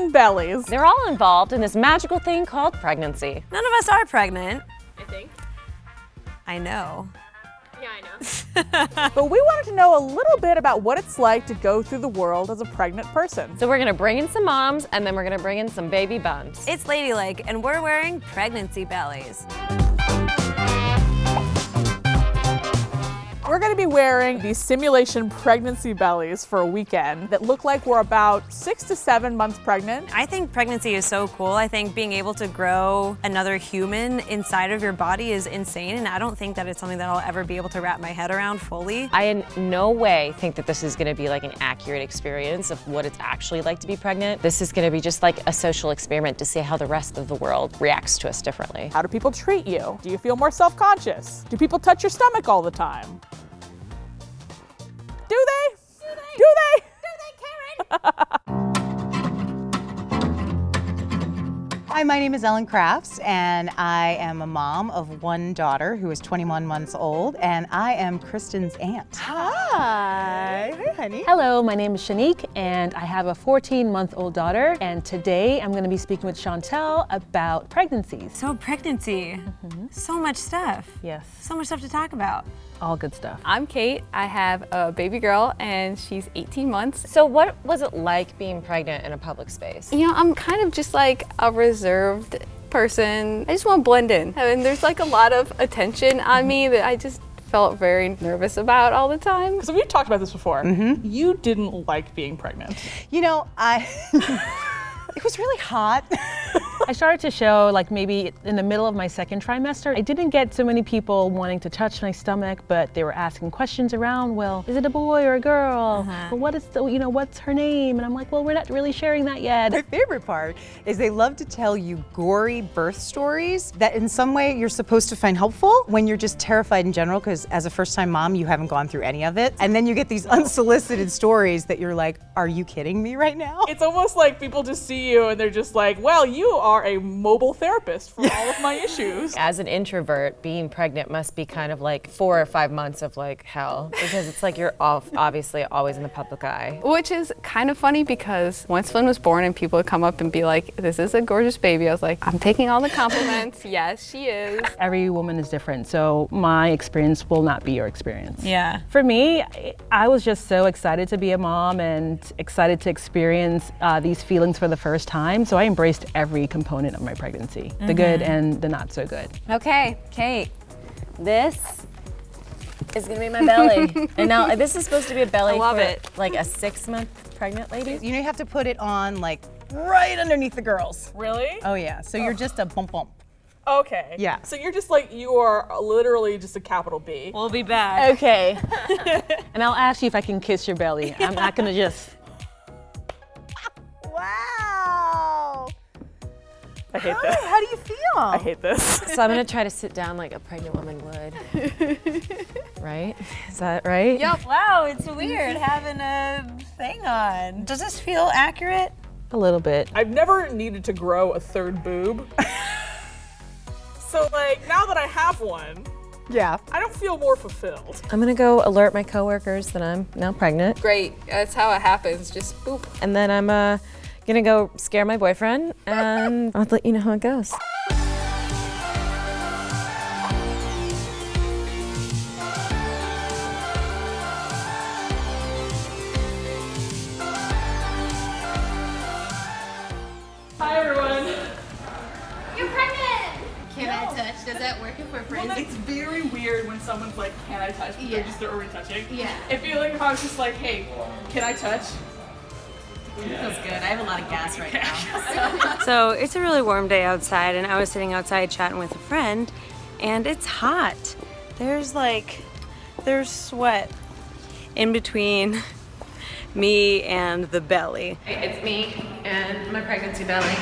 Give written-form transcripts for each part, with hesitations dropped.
and Bellies. They're all involved in this magical thing called pregnancy. None of us are pregnant. I think. I know. Yeah, I know. But we wanted to know a little bit about what it's like to go through the world as a pregnant person. So we're gonna bring in some moms and then we're gonna bring in some baby bumps. It's Ladylike, and we're wearing pregnancy bellies. We're gonna be wearing these simulation pregnancy bellies for a weekend that look like we're about 6 to 7 months pregnant. I think pregnancy is so cool. I think being able to grow another human inside of your body is insane, and I don't think that it's something that I'll ever be able to wrap my head around fully. I in no way think that this is gonna be like an accurate experience of what it's actually like to be pregnant. This is gonna be just like a social experiment to see how the rest of the world reacts to us differently. How do people treat you? Do you feel more self-conscious? Do people touch your stomach all the time? Do they? Do they? Karen? Hi, my name is Ellen Crafts, and I am a mom of one daughter who is 21 months old, and I am Kristen's aunt. Hi. Hey, honey. Hello, my name is Shanique, and I have a 14-month-old daughter, and today I'm going to be speaking with Chantel about pregnancies. So pregnancy, so much stuff. Yes, So much stuff to talk about. all good stuff. I'm Kate. I have a baby girl and she's 18 months. So what was it like being pregnant in a public space? You know, I'm kind of just like a reserved person. I just want to blend in. And there's like a lot of attention on me that I just felt very nervous about all the time. So we've talked about this before. You didn't like being pregnant. You know, it was really hot. I started to show like maybe in the middle of my second trimester. I didn't get so many people wanting to touch my stomach, but they were asking questions around, well, is it a boy or a girl? Well, what is the, what's her name? And I'm like, well, we're not really sharing that yet. My favorite part is they love to tell you gory birth stories that in some way you're supposed to find helpful when you're just terrified in general, because as a first-time mom, you haven't gone through any of it. And then you get these unsolicited stories that you're like, are you kidding me right now? It's almost like people just see you and they're just like, well, you are a mobile therapist for all of my issues. As an introvert, being pregnant must be kind of like 4 or 5 months of like hell, because it's like you're obviously always in the public eye. Which is kind of funny because once Flynn was born and people would come up and be like, this is a gorgeous baby, I was like, I'm taking all the compliments. Yes, she is. Every woman is different, so my experience will not be your experience. Yeah. For me, I was just so excited to be a mom and excited to experience these feelings for the first time, so I embraced every component of my pregnancy, the good and the not so good. Okay, Kate, this is gonna be my belly. And now this is supposed to be a belly I love for it. like a 6-month pregnant lady. You know, you have to put it on like right underneath the girls. Really? Oh yeah, so you're just a bump bump. Okay. Yeah. So you're just like, you are literally just a capital B. We'll be back. Okay. And I'll ask you if I can kiss your belly. I'm not gonna just. Wow. I hate this. How do you feel? I hate this. So I'm gonna try to sit down like a pregnant woman would. Right? Is that right? Yep. Wow, it's weird having a thing on. Does this feel accurate? A little bit. I've never needed to grow a third boob. So like, now that I have one, Yeah. I don't feel more fulfilled. I'm gonna go alert my coworkers that I'm now pregnant. Great, that's how it happens, just boop. And then I'm gonna go scare my boyfriend and I'll let you know how it goes. Hi everyone. You're pregnant! Can I touch? Does that work if we're friends? It's very weird when someone's like, can I touch? But they're already touching. Yeah. I feel like if I was just like, hey, can I touch? Feels good. I have a lot of gas right now. So it's a really warm day outside, and I was sitting outside chatting with a friend, and it's hot. There's sweat in between me and the belly. It's me and my pregnancy belly,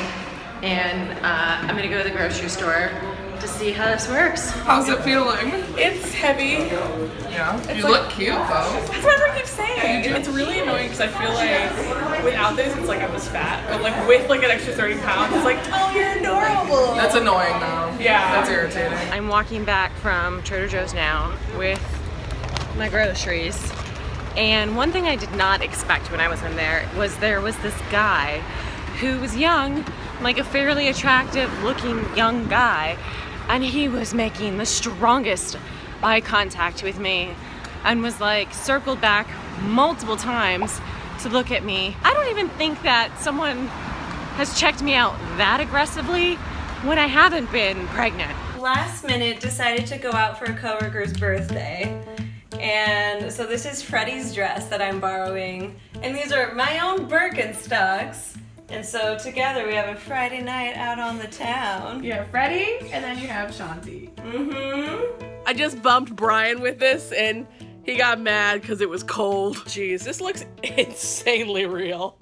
and I'm gonna go to the grocery store to see how this works. How's it feeling? It's heavy. Yeah. You look cute though. That's what everyone keeps saying. It's really annoying because I feel like without this, it's like I'm just fat. But like with like an extra 30 pounds, it's like, oh, you're adorable. That's annoying though. Yeah. That's irritating. I'm walking back from Trader Joe's now with my groceries. And one thing I did not expect when I was in there was this guy who was young, like a fairly attractive looking young guy, and he was making the strongest eye contact with me and was like circled back multiple times to look at me. I don't even think that someone has checked me out that aggressively when I haven't been pregnant. Last minute decided to go out for a coworker's birthday. And so this is Freddie's dress that I'm borrowing. And these are my own Birkenstocks. And so together we have a Friday night out on the town. You have Freddie, and then you have Shanti. Mm-hmm. I just bumped Brian with this, and he got mad because it was cold. Jeez, this looks insanely real.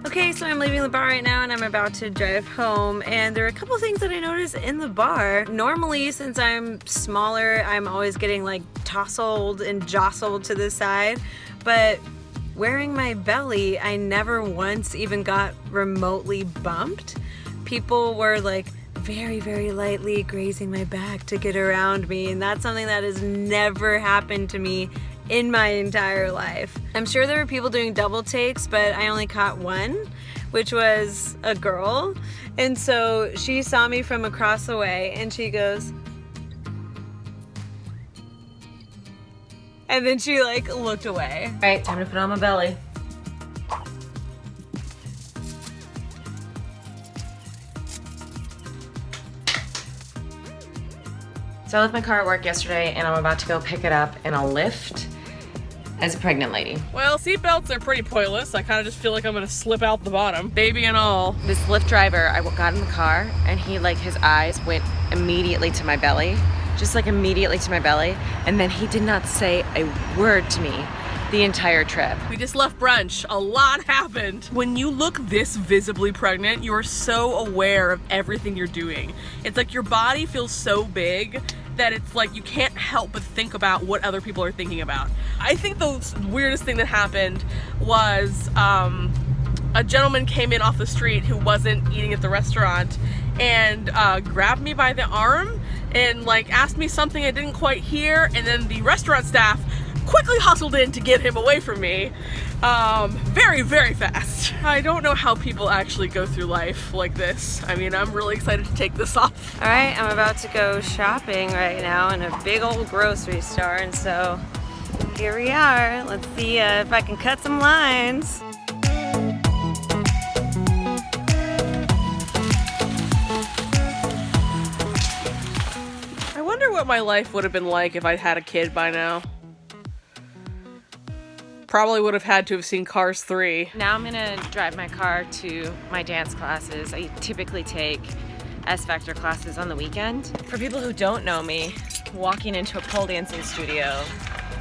Okay, so I'm leaving the bar right now and I'm about to drive home, and there are a couple things that I noticed in the bar. Normally, since I'm smaller, I'm always getting like tousled and jostled to the side, but wearing my belly, I never once even got remotely bumped. People were like very, very lightly grazing my back to get around me, and that's something that has never happened to me in my entire life. I'm sure there were people doing double takes, but I only caught one, which was a girl. And so she saw me from across the way and she goes, and then she like looked away. All right, time to put on my belly. So I left my car at work yesterday and I'm about to go pick it up in a Lyft as a pregnant lady. Well, seatbelts are pretty pointless. I kind of just feel like I'm gonna slip out the bottom, baby and all. This Lyft driver, I got in the car and he like, his eyes went immediately to my belly, just like immediately to my belly. And then he did not say a word to me the entire trip. We just left brunch. A lot happened. When you look this visibly pregnant, you are so aware of everything you're doing. It's like your body feels so big that it's like you can't help but think about what other people are thinking about. I think the weirdest thing that happened was a gentleman came in off the street who wasn't eating at the restaurant and grabbed me by the arm and like asked me something I didn't quite hear, and then the restaurant staff quickly hustled in to get him away from me very, very fast. I don't know how people actually go through life like this. I mean, I'm really excited to take this off. All right, I'm about to go shopping right now in a big old grocery store, and so here we are. Let's see if I can cut some lines. I wonder what my life would have been like if I'd had a kid by now. Probably would have had to have seen Cars 3. Now I'm gonna drive my car to my dance classes. I typically take S-Factor classes on the weekend. For people who don't know me, walking into a pole dancing studio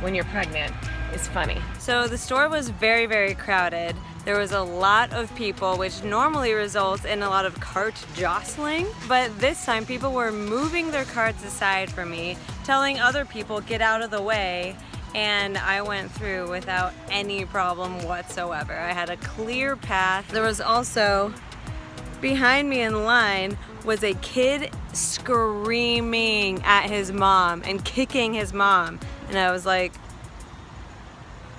when you're pregnant is funny. So the store was very, very crowded. There was a lot of people, which normally results in a lot of cart jostling, but this time people were moving their carts aside from me, telling other people get out of the way, and I went through without any problem whatsoever. I had a clear path. There was also, behind me in line, was a kid screaming at his mom and kicking his mom, and I was like,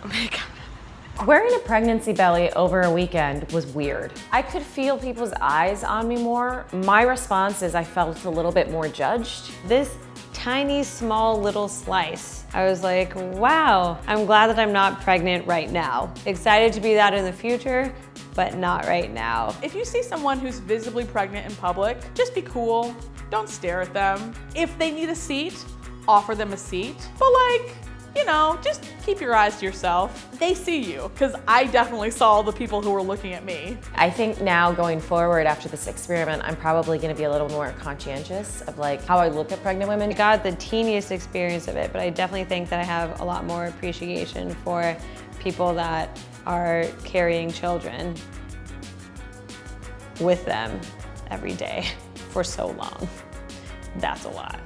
oh my God. Wearing a pregnancy belly over a weekend was weird. I could feel people's eyes on me more. My response is I felt a little bit more judged. This tiny, small little slice, I was like, wow, I'm glad that I'm not pregnant right now. Excited to be that in the future, but not right now. If you see someone who's visibly pregnant in public, just be cool. Don't stare at them. If they need a seat, offer them a seat. But like, you know, just keep your eyes to yourself. They see you, because I definitely saw the people who were looking at me. I think now going forward after this experiment, I'm probably gonna be a little more conscientious of like how I look at pregnant women. I got the teeniest experience of it, but I definitely think that I have a lot more appreciation for people that are carrying children with them every day for so long. That's a lot.